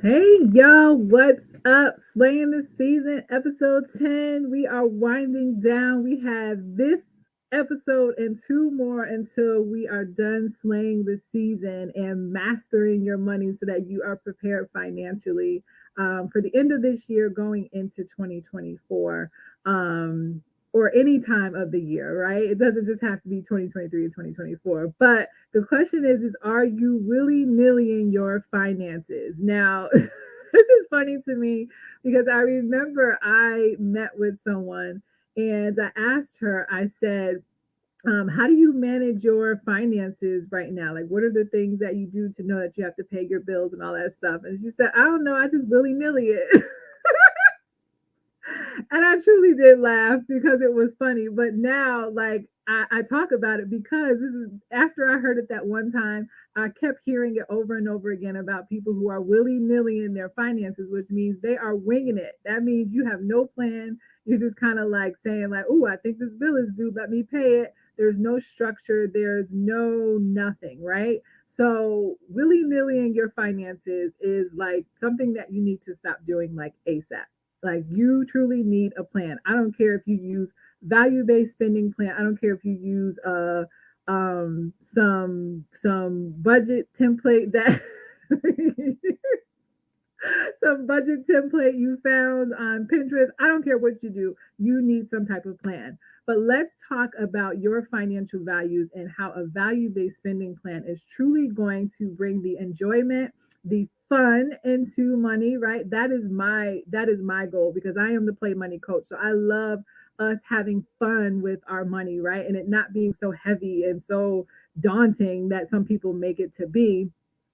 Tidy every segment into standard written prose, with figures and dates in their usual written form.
Hey y'all, what's up? Slaying the Season, episode 10. We are winding down. We have this episode and two more until we are done slaying the season and mastering your money so that you are prepared financially for the end of this year going into 2024. Or any time of the year, right? It doesn't just have to be 2023 or 2024. But the question is are you willy nillying your finances? Now, this is funny to me because I remember I met with someone and I asked her, I said, how do you manage your finances right now? Like, what are the things that you do to know that you have to pay your bills and all that stuff? And she said, I don't know. I just willy nilly it. And I truly did laugh because it was funny. But now, like, I talk about it because this is after I heard it that one time, I kept hearing it over and over again about people who are willy nilly in their finances, which means they are winging it. That means you have no plan. You're just kind of like saying, like, oh, I think this bill is due. Let me pay it. There's no structure. There's no nothing, right? So willy nilly in your finances is like something that you need to stop doing like ASAP. Like you truly need a plan. I don't care if you use value-based spending plan. I don't care if you use some budget template that some budget template you found on Pinterest. I don't care what you do. You need some type of plan. But let's talk about your financial values and how a value-based spending plan is truly going to bring the enjoyment, the fun into money, right? That is my goal because I am the play money coach. So I love us having fun with our money, right? And it not being so heavy and so daunting that some people make it to be.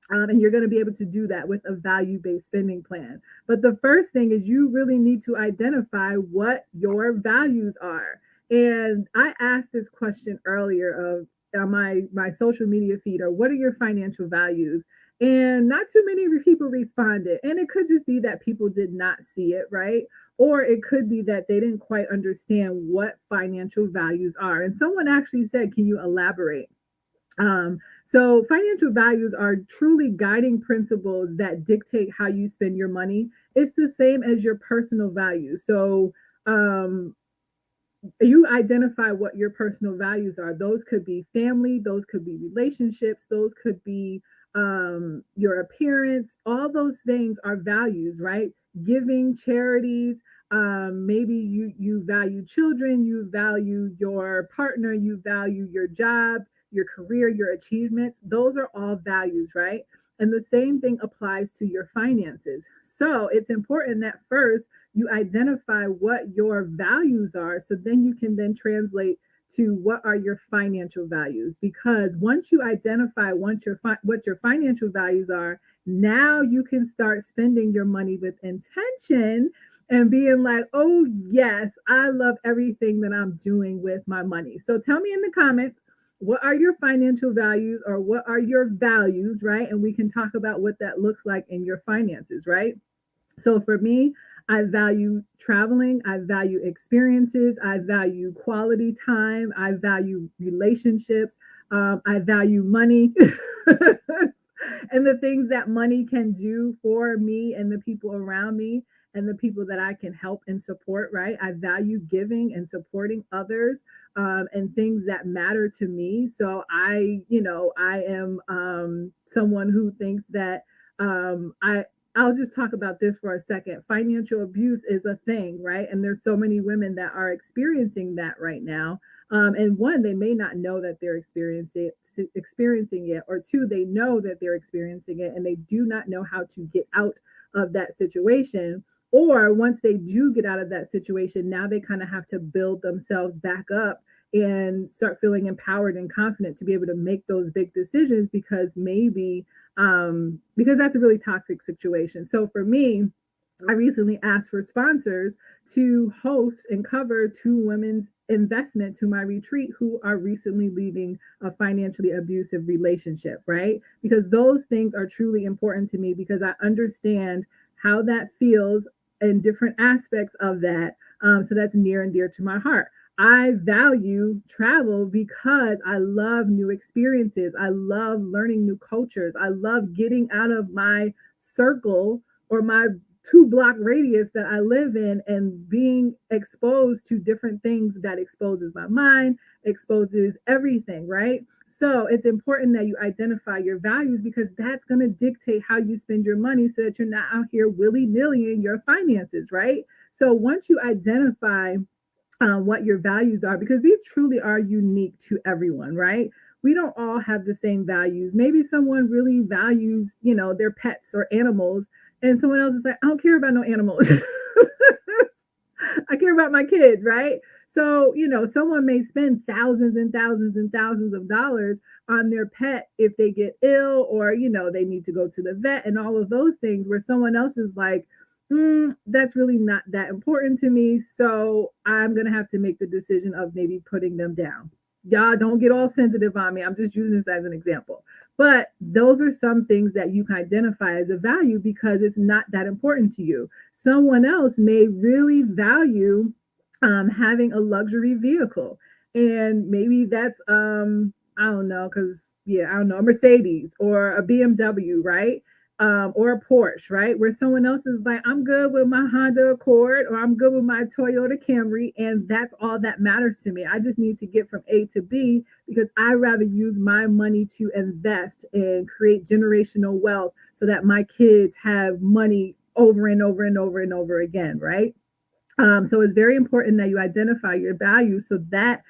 And you're going to be able to do that with a value based spending plan. But the first thing is you really need to identify what your values are. And I asked this question earlier of my social media feed, or what are your financial values? And not too many people responded. And it could just be that people did not see it, right? Or it could be that they didn't quite understand what financial values are. And someone actually said, can you elaborate? So financial values are truly guiding principles that dictate how you spend your money. It's the same as your personal values. So um, you identify what your personal values are. Those could be family, those could be relationships, those could be your appearance. All those things are values, right? Giving, charities. Maybe you value children, you value your partner, you value your job, your career, your achievements. Those are all values, right? And the same thing applies to your finances. So it's important that first you identify what your values are so then you can then translate to what are your financial values, because once you identify what your financial values are, now you can start spending your money with intention and being like, oh yes, I love everything that I'm doing with my money. So tell me in the comments, what are your financial values, or what are your values, right? And we can talk about what that looks like in your finances, right? So for me, I value traveling, I value experiences, I value quality time, I value relationships, I value money. And the things that money can do for me and the people around me and the people that I can help and support, right? I value giving and supporting others, and things that matter to me. So I am someone who thinks that I'll just talk about this for a second. Financial abuse is a thing, right? And there's so many women that are experiencing that right now. And one, they may not know that they're experiencing it, or two, they know that they're experiencing it and they do not know how to get out of that situation. Or once they do get out of that situation, now they kind of have to build themselves back up and start feeling empowered and confident to be able to make those big decisions, because maybe because that's a really toxic situation. So for me, I recently asked for sponsors to host and cover two women's investment to my retreat who are recently leaving a financially abusive relationship, right? Because those things are truly important to me because I understand how that feels in different aspects of that. So that's near and dear to my heart. I value travel because I love new experiences. I love learning new cultures. I love getting out of my circle or my 2 block radius that I live in and being exposed to different things that exposes my mind, exposes everything, right? So it's important that you identify your values because that's going to dictate how you spend your money so that you're not out here willy-nilly in your finances, right? So once you identify what your values are, because these truly are unique to everyone, right? We don't all have the same values. Maybe someone really values, their pets or animals, and someone else is like, I don't care about no animals. I care about my kids, right? So, someone may spend thousands and thousands and thousands of dollars on their pet if they get ill or, they need to go to the vet and all of those things, where someone else is like, that's really not that important to me. So I'm going to have to make the decision of maybe putting them down. Y'all don't get all sensitive on me. I'm just using this as an example. But those are some things that you can identify as a value because it's not that important to you. Someone else may really value having a luxury vehicle. And maybe that's, I don't know, because, yeah, I don't know, a Mercedes or a BMW, right? Or a Porsche, right? Where someone else is like, I'm good with my Honda Accord or I'm good with my Toyota Camry, and that's all that matters to me. I just need to get from A to B because I rather use my money to invest and create generational wealth so that my kids have money over and over and over and over again, right? So it's very important that you identify your values so that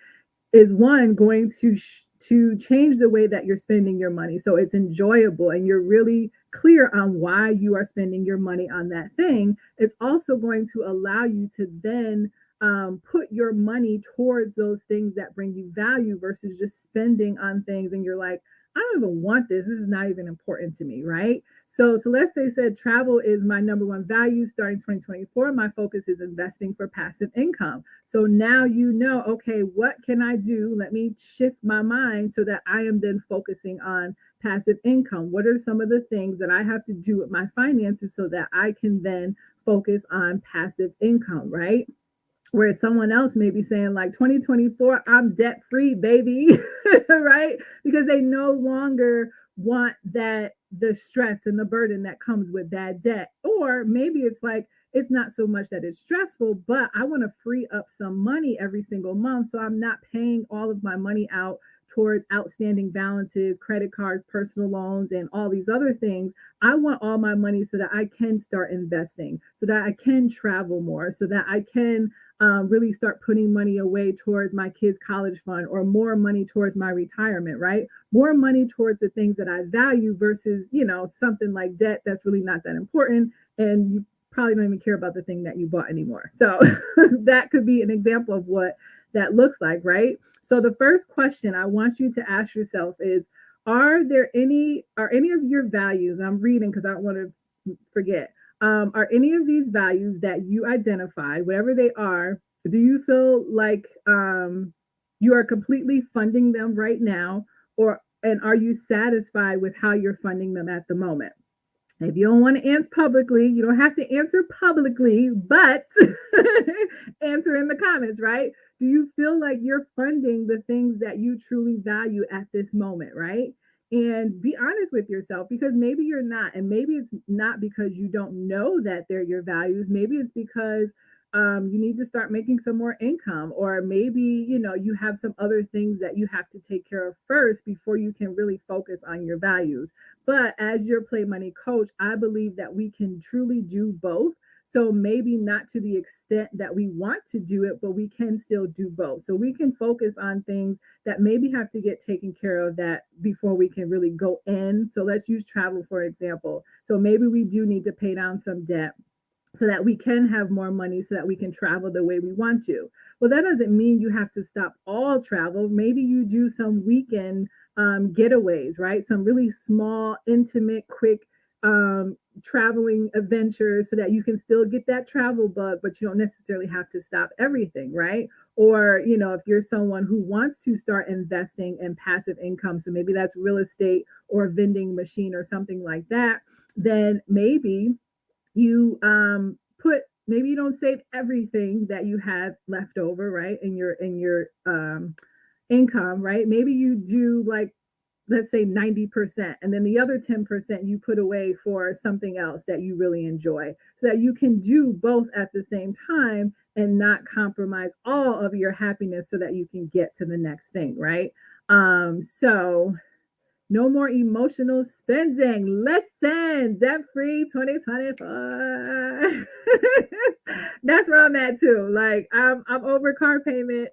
is one going to change the way that you're spending your money so it's enjoyable and you're really clear on why you are spending your money on that thing. It's also going to allow you to then put your money towards those things that bring you value versus just spending on things and you're like, I don't even want this. This is not even important to me, right? So Celeste said travel is my number one value starting 2024. My focus is investing for passive income. So now you know, okay, what can I do? Let me shift my mind so that I am then focusing on passive income. What are some of the things that I have to do with my finances so that I can then focus on passive income, right? Whereas someone else may be saying like 2024, I'm debt free, baby, right? Because they no longer want that the stress and the burden that comes with bad debt. Or maybe it's like, it's not so much that it's stressful, but I want to free up some money every single month. So I'm not paying all of my money out towards outstanding balances, credit cards, personal loans, and all these other things. I want all my money so that I can start investing, so that I can travel more, so that I can really start putting money away towards my kids' college fund or more money towards my retirement, right? More money towards the things that I value versus, something like debt that's really not that important. And you probably don't even care about the thing that you bought anymore. So that could be an example of what that looks like, right? So the first question I want you to ask yourself is, are any of your values, I'm reading because I don't want to forget, are any of these values that you identified, whatever they are, do you feel like you are completely funding them right now, or and are you satisfied with how you're funding them at the moment? If you don't want to answer publicly, you don't have to answer publicly, but answer in the comments, right? Do you feel like you're funding the things that you truly value at this moment, right? And be honest with yourself because maybe you're not. And maybe it's not because you don't know that they're your values. Maybe it's because you need to start making some more income, or maybe, you have some other things that you have to take care of first before you can really focus on your values. But as your play money coach, I believe that we can truly do both. So maybe not to the extent that we want to do it, but we can still do both. So we can focus on things that maybe have to get taken care of that before we can really go in. So let's use travel, for example. So maybe we do need to pay down some debt so that we can have more money so that we can travel the way we want to. Well, that doesn't mean you have to stop all travel. Maybe you do some weekend getaways, right? Some really small, intimate, quick traveling adventures so that you can still get that travel bug, but you don't necessarily have to stop everything, right? Or, if you're someone who wants to start investing in passive income, so maybe that's real estate or vending machine or something like that, then maybe you put maybe you don't save everything that you have left over, right? In your income, right? Maybe you do like, let's say 90%, and then the other 10% you put away for something else that you really enjoy, so that you can do both at the same time and not compromise all of your happiness so that you can get to the next thing, right? So no more emotional spending. Listen, debt free 2024. That's where I'm at too. Like I'm over car payment.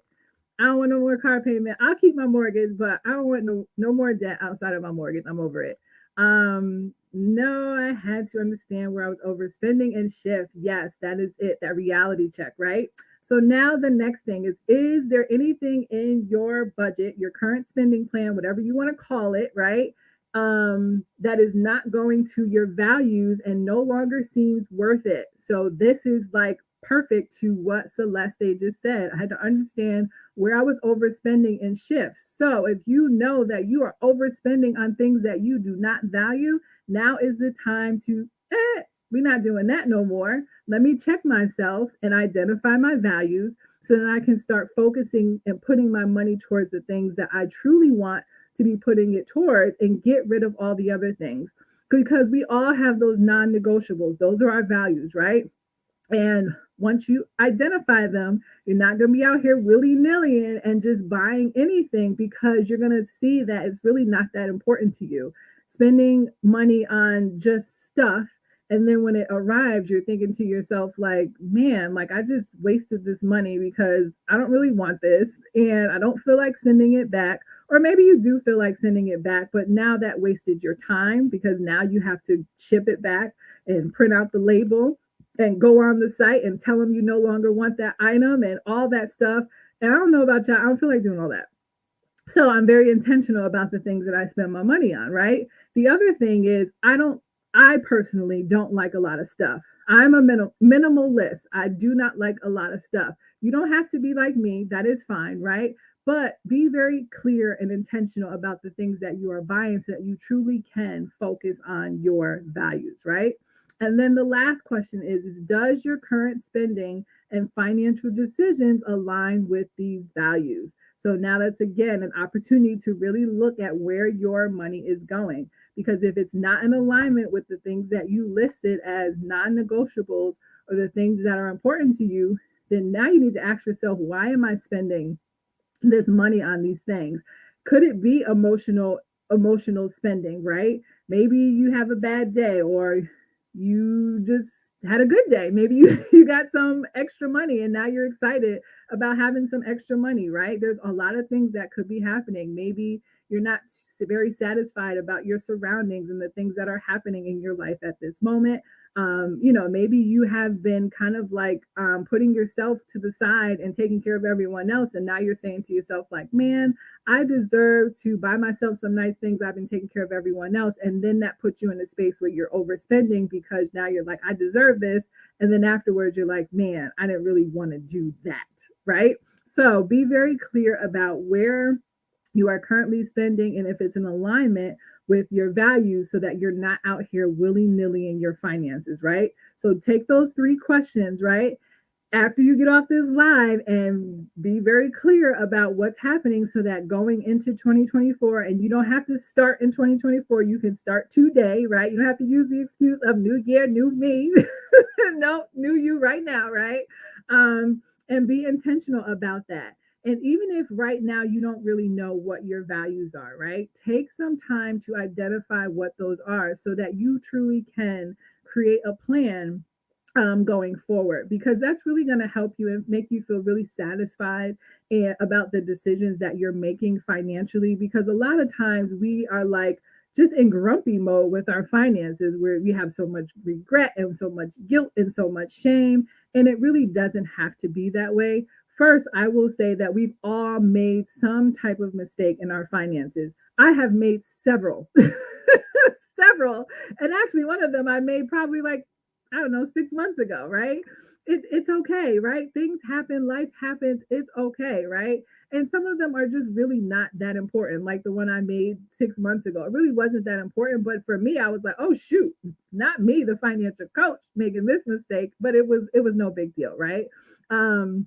I don't want no more car payment. I'll keep my mortgage, but I don't want no more debt outside of my mortgage. I'm over it. No, I had to understand where I was overspending and shift. Yes, that is it. That reality check, right? So now the next thing is there anything in your budget, your current spending plan, whatever you want to call it, right? That is not going to your values and no longer seems worth it. So this is like perfect to what Celeste just said. I had to understand where I was overspending in shifts. So if you know that you are overspending on things that you do not value, now is the time to, we're not doing that no more. Let me check myself and identify my values so that I can start focusing and putting my money towards the things that I truly want to be putting it towards and get rid of all the other things. Because we all have those non negotiables, those are our values, right? And once you identify them, you're not going to be out here willy nilly and just buying anything, because you're going to see that it's really not that important to you. Spending money on just stuff. And then when it arrives, you're thinking to yourself, like, man, like I just wasted this money because I don't really want this and I don't feel like sending it back. Or maybe you do feel like sending it back, but now that wasted your time because now you have to ship it back and print out the label and go on the site and tell them you no longer want that item and all that stuff. And I don't know about y'all, I don't feel like doing all that. So I'm very intentional about the things that I spend my money on, right? The other thing is I personally don't like a lot of stuff. I'm a minimalist. I do not like a lot of stuff. You don't have to be like me. That is fine, right? But be very clear and intentional about the things that you are buying so that you truly can focus on your values, right? And then the last question is does your current spending and financial decisions align with these values? So now that's again an opportunity to really look at where your money is going. Because if it's not in alignment with the things that you listed as non negotiables or the things that are important to you, then now you need to ask yourself, why am I spending this money on these things? Could it be emotional spending, right? Maybe you have a bad day or you just had a good day. Maybe you got some extra money and now you're excited about having some extra money, right? There's a lot of things that could be happening. Maybe you're not very satisfied about your surroundings and the things that are happening in your life at this moment. Maybe you have been kind of like putting yourself to the side and taking care of everyone else. And now you're saying to yourself, like, man, I deserve to buy myself some nice things. I've been taking care of everyone else. And then that puts you in a space where you're overspending because now you're like, I deserve this. And then afterwards, you're like, man, I didn't really want to do that. Right. So be very clear about where you are currently spending and if it's in alignment with your values so that you're not out here willy-nilly in your finances, right? So take those 3 questions, right? After you get off this live and be very clear about what's happening so that going into 2024, and you don't have to start in 2024, you can start today, right? You don't have to use the excuse of new year, new me. No, new you right now, right? And be intentional about that. And even if right now you don't really know what your values are, right? Take some time to identify what those are so that you truly can create a plan going forward, because that's really going to help you and make you feel really satisfied about the decisions that you're making financially. Because a lot of times we are like just in grumpy mode with our finances, where we have so much regret and so much guilt and so much shame. And it really doesn't have to be that way. First, I will say that we've all made some type of mistake in our finances. I have made several, several. And actually, one of them I made probably like, I don't know, 6 months ago, right? It's okay, right? Things happen, life happens, it's okay, right? And some of them are just really not that important. Like the one I made 6 months ago, it really wasn't that important. But for me, I was like, oh shoot, not me, the financial coach, making this mistake. But it was no big deal, right? Um,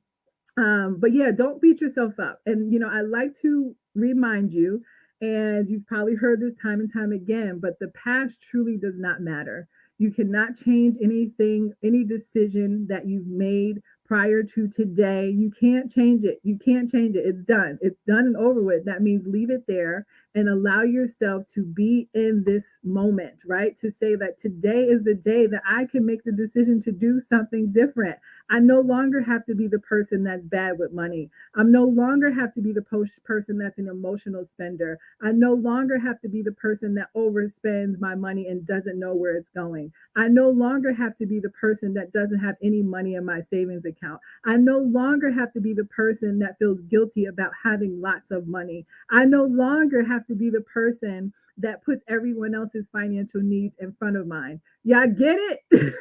but yeah, don't beat yourself up. And I like to remind you, and you've probably heard this time and time again, but the past truly does not matter. You cannot change anything, any decision that you've made prior to today. You can't change it. You can't change it. It's done. It's done and over with. That means leave it there and allow yourself to be in this moment, right? To say that today is the day that I can make the decision to do something different. I no longer have to be the person that's bad with money. I no longer have to be the person that's an emotional spender. I no longer have to be the person that overspends my money and doesn't know where it's going. I no longer have to be the person that doesn't have any money in my savings account. I no longer have to be the person that feels guilty about having lots of money. I no longer have to be the person that puts everyone else's financial needs in front of mine. Y'all get it?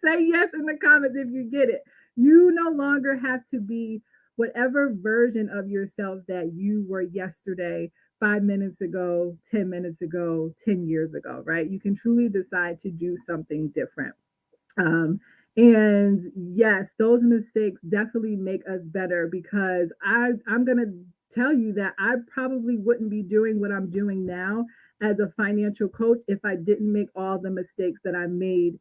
Say yes in the comments if you get it. You no longer have to be whatever version of yourself that you were yesterday, 5 minutes ago, 10 minutes ago, 10 years ago, right? You can truly decide to do something different. Um, and yes, those mistakes definitely make us better because I'm going to tell you that I probably wouldn't be doing what I'm doing now as a financial coach if I didn't make all the mistakes that I made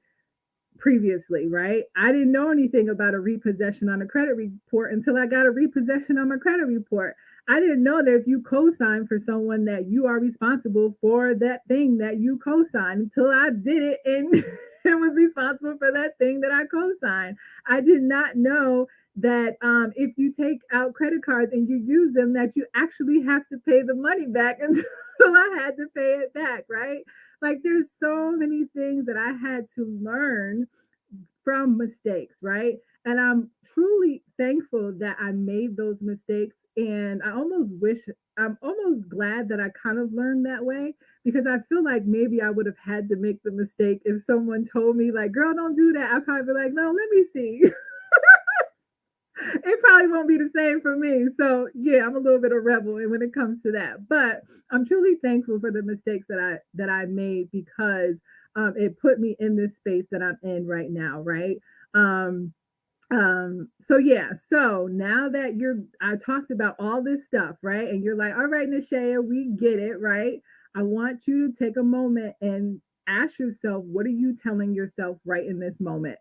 previously, right? I didn't know anything about a repossession on a credit report until I got a repossession on my credit report. I didn't know that if you co-sign for someone that you are responsible for that thing that you co-signed until I did it and it was responsible for that thing that I co-signed. I did not know that if you take out credit cards and you use them, that you actually have to pay the money back until I had to pay it back, right? Like there's so many things that I had to learn from mistakes, right? And I'm truly thankful that I made those mistakes. And I'm almost glad that I kind of learned that way because I feel like maybe I would have had to make the mistake if someone told me, like, girl, don't do that. I'd probably be like, no, let me see. It probably won't be the same for me. So yeah, I'm a little bit of rebel when it comes to that. But I'm truly thankful for the mistakes that I made because it put me in this space that I'm in right now, right? Um, so yeah, so now that I talked about all this stuff, right? And you're like, all right, Nishea, we get it, right? I want you to take a moment and ask yourself, what are you telling yourself right in this moment?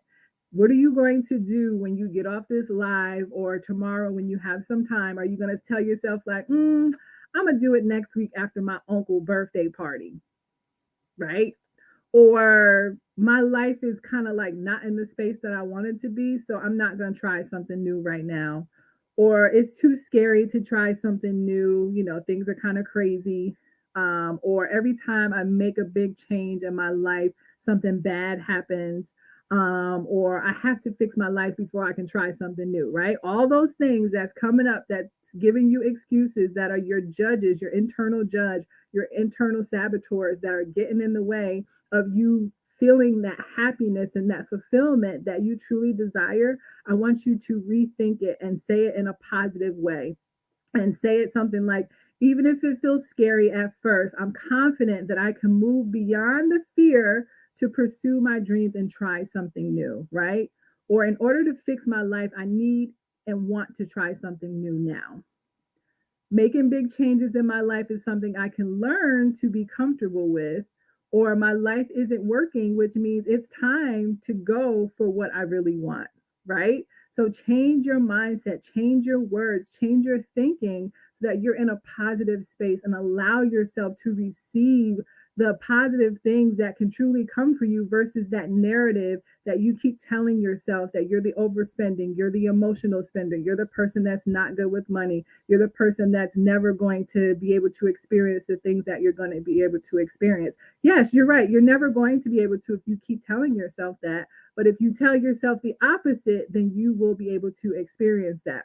What are you going to do when you get off this live or tomorrow when you have some time? Are you going to tell yourself, like, I'm going to do it next week after my uncle's birthday party, right? Or my life is kind of like not in the space that I want it to be, so I'm not going to try something new right now. Or it's too scary to try something new, things are kind of crazy. Or every time I make a big change in my life, something bad happens. Or I have to fix my life before I can try something new, right? All those things that's coming up that's giving you excuses that are your judges, your internal judge, your internal saboteurs that are getting in the way of you feeling that happiness and that fulfillment that you truly desire. I want you to rethink it and say it in a positive way and say it something like, even if it feels scary at first, I'm confident that I can move beyond the fear to pursue my dreams and try something new, right? Or in order to fix my life, I need and want to try something new now. Making big changes in my life is something I can learn to be comfortable with, or my life isn't working, which means it's time to go for what I really want, right? So change your mindset, change your words, change your thinking so that you're in a positive space and allow yourself to receive the positive things that can truly come for you versus that narrative that you keep telling yourself that you're the overspending, you're the emotional spender, you're the person that's not good with money, you're the person that's never going to be able to experience the things that you're going to be able to experience. Yes, you're right. You're never going to be able to if you keep telling yourself that. But if you tell yourself the opposite, then you will be able to experience that.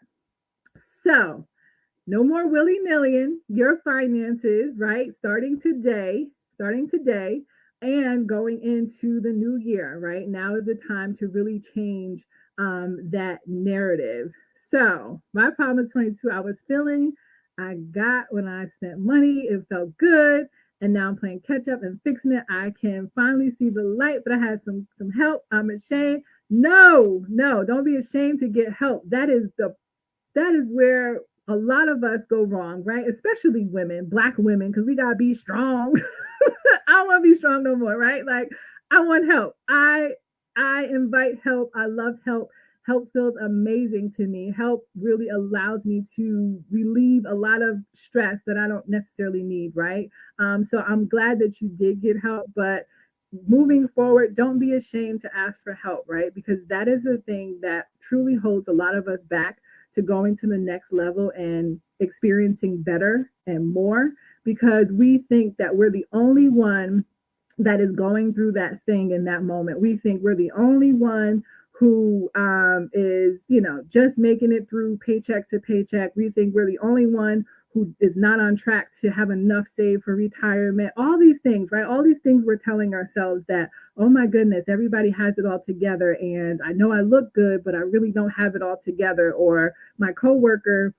So, no more willy-nillying your finances, right? Starting today, and going into the new year, right? Now is the time to really change that narrative. So my Promise 22, I was feeling I got when I spent money. It felt good. And now I'm playing catch up and fixing it. I can finally see the light, but I had some help. I'm ashamed. No, no, don't be ashamed to get help. That is where a lot of us go wrong, right? Especially women, Black women, because we gotta be strong. I don't want to be strong no more, right? Like I want help. I invite help. I love help. Help feels amazing to me. Help really allows me to relieve a lot of stress that I don't necessarily need, right? So I'm glad that you did get help, but moving forward, don't be ashamed to ask for help, right? Because that is the thing that truly holds a lot of us back to going to the next level and experiencing better and more, because we think that we're the only one that is going through that thing in that moment. We think we're the only one who is, just making it through paycheck to paycheck. We think we're the only one who is not on track to have enough saved for retirement. All these things, right? All these things we're telling ourselves that, oh my goodness, everybody has it all together. And I know I look good, but I really don't have it all together. Or my coworker,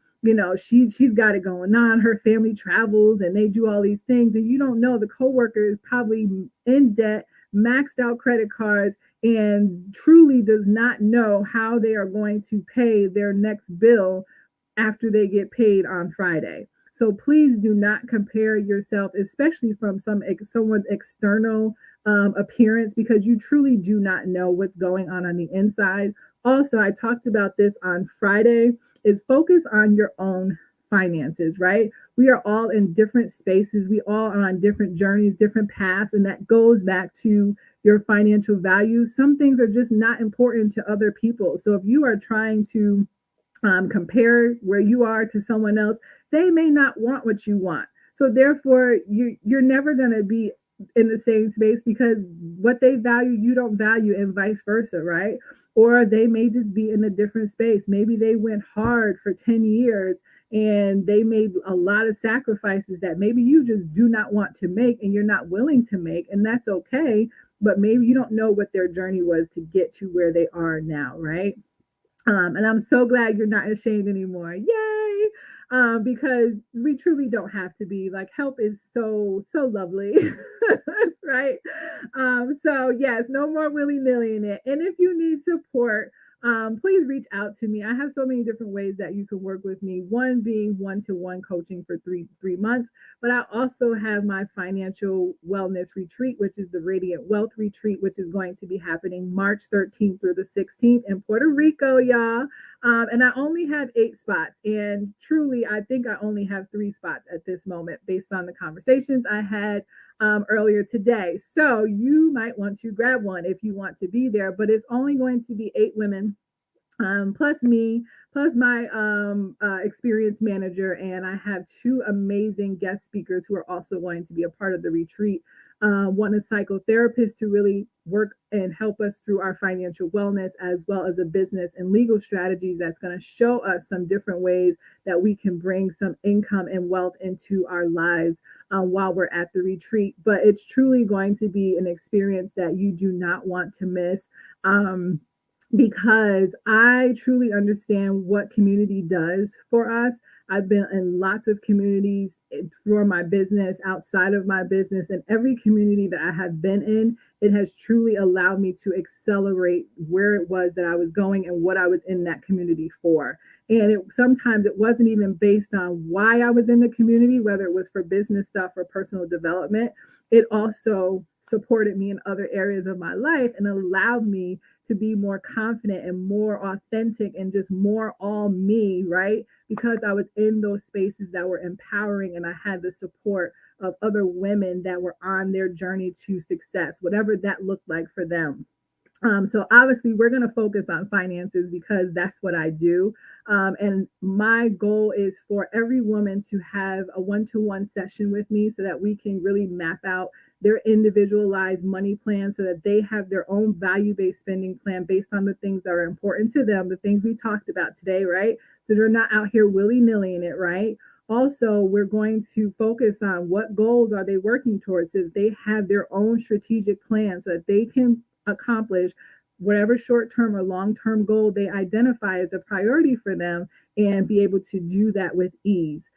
she's got it going on. Her family travels and they do all these things. And you don't know the coworker is probably in debt, maxed out credit cards, and truly does not know how they are going to pay their next bill after they get paid on Friday. So please do not compare yourself, especially from someone's external appearance, because you truly do not know what's going on the inside. Also, I talked about this on Friday, is focus on your own finances, right? We are all in different spaces. We all are on different journeys, different paths, and that goes back to your financial values. Some things are just not important to other people. So if you are trying to compare where you are to someone else, they may not want what you want. So therefore, you're never going to be in the same space, because what they value, you don't value, and vice versa, right? Or they may just be in a different space. Maybe they went hard for 10 years and they made a lot of sacrifices that maybe you just do not want to make and you're not willing to make, and that's okay. But maybe you don't know what their journey was to get to where they are now, right? And I'm so glad you're not ashamed anymore. Yay! Because we truly don't have to be. Like, help is so lovely. That's right. So yes, no more willy-nilly in it. And if you need support, please reach out to me. I have so many different ways that you can work with me. One being one-to-one coaching for three months, but I also have my financial wellness retreat, which is the Radiant Wealth Retreat, which is going to be happening March 13th through the 16th in Puerto Rico, y'all. And I only have 8 spots, and truly, I think I only have 3 spots at this moment, based on the conversations I had earlier today. So you might want to grab one if you want to be there, but it's only going to be 8 women, plus me, plus my experience manager, and I have 2 amazing guest speakers who are also going to be a part of the retreat. One is psychotherapist to really work and help us through our financial wellness, as well as a business and legal strategies that's going to show us some different ways that we can bring some income and wealth into our lives while we're at the retreat. But it's truly going to be an experience that you do not want to miss. Because I truly understand what community does for us. I've been in lots of communities for my business, outside of my business, and every community that I have been in, it has truly allowed me to accelerate where it was that I was going and what I was in that community for. And sometimes it wasn't even based on why I was in the community, whether it was for business stuff or personal development. It also supported me in other areas of my life and allowed me to be more confident and more authentic and just more all me, right? Because I was in those spaces that were empowering, and I had the support of other women that were on their journey to success, whatever that looked like for them. So obviously we're going to focus on finances because that's what I do. And my goal is for every woman to have a one-to-one session with me so that we can really map out their individualized money plan, so that they have their own value-based spending plan based on the things that are important to them, the things we talked about today, right? So they're not out here willy-nilly in it, right? Also, we're going to focus on what goals are they working towards, so that they have their own strategic plan so that they can accomplish whatever short-term or long-term goal they identify as a priority for them and be able to do that with ease.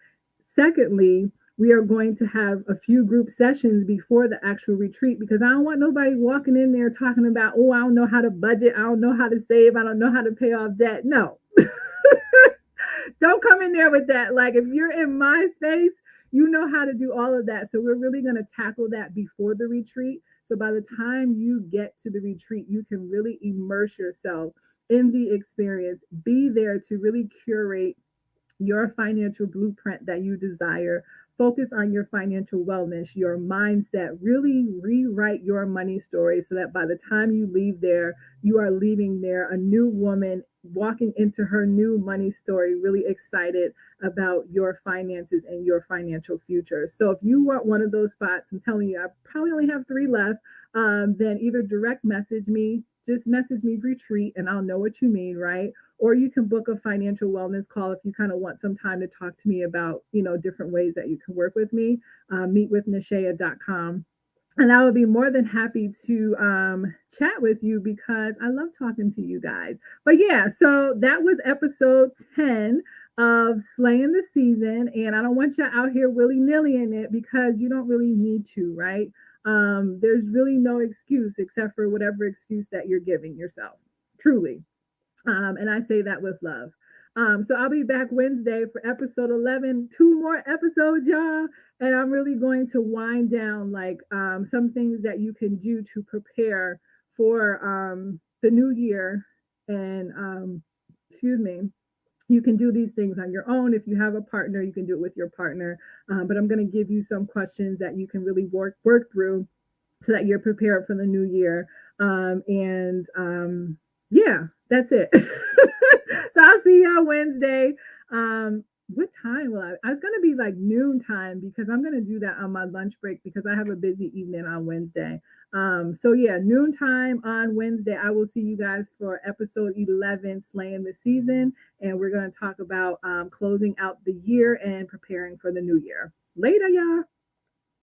Secondly, we are going to have a few group sessions before the actual retreat because I don't want nobody walking in there talking about, oh, I don't know how to budget, I don't know how to save, I don't know how to pay off debt. No. Don't come in there with that. Like, if you're in my space, you know how to do all of that. So we're really going to tackle that before the retreat. So by the time you get to the retreat, you can really immerse yourself in the experience, be there to really curate your financial blueprint that you desire. Focus on your financial wellness, your mindset, really rewrite your money story so that by the time you leave there, you are leaving there a new woman walking into her new money story, really excited about your finances and your financial future. So if you want one of those spots, I'm telling you, I probably only have 3 left, then either direct message me, just message me retreat and I'll know what you mean, right? Or you can book a financial wellness call if you kind of want some time to talk to me about, different ways that you can work with me. Meetwithnishaea.com. And I would be more than happy to chat with you because I love talking to you guys. But yeah, so that was episode 10 of Slaying the Season. And I don't want you out here willy-nilly in it because you don't really need to, right? There's really no excuse except for whatever excuse that you're giving yourself, truly. And I say that with love. So I'll be back Wednesday for episode 11, 2 more episodes, y'all. And I'm really going to wind down like some things that you can do to prepare for the new year. And excuse me, you can do these things on your own. If you have a partner, you can do it with your partner. But I'm going to give you some questions that you can really work through so that you're prepared for the new year. Yeah, that's it. So I'll see y'all Wednesday. What time will I was gonna be like noon time because I'm gonna do that on my lunch break because I have a busy evening on Wednesday. So yeah, noon time on Wednesday. I will see you guys for episode 11, Slaying the Season, and we're gonna talk about closing out the year and preparing for the new year. Later, y'all.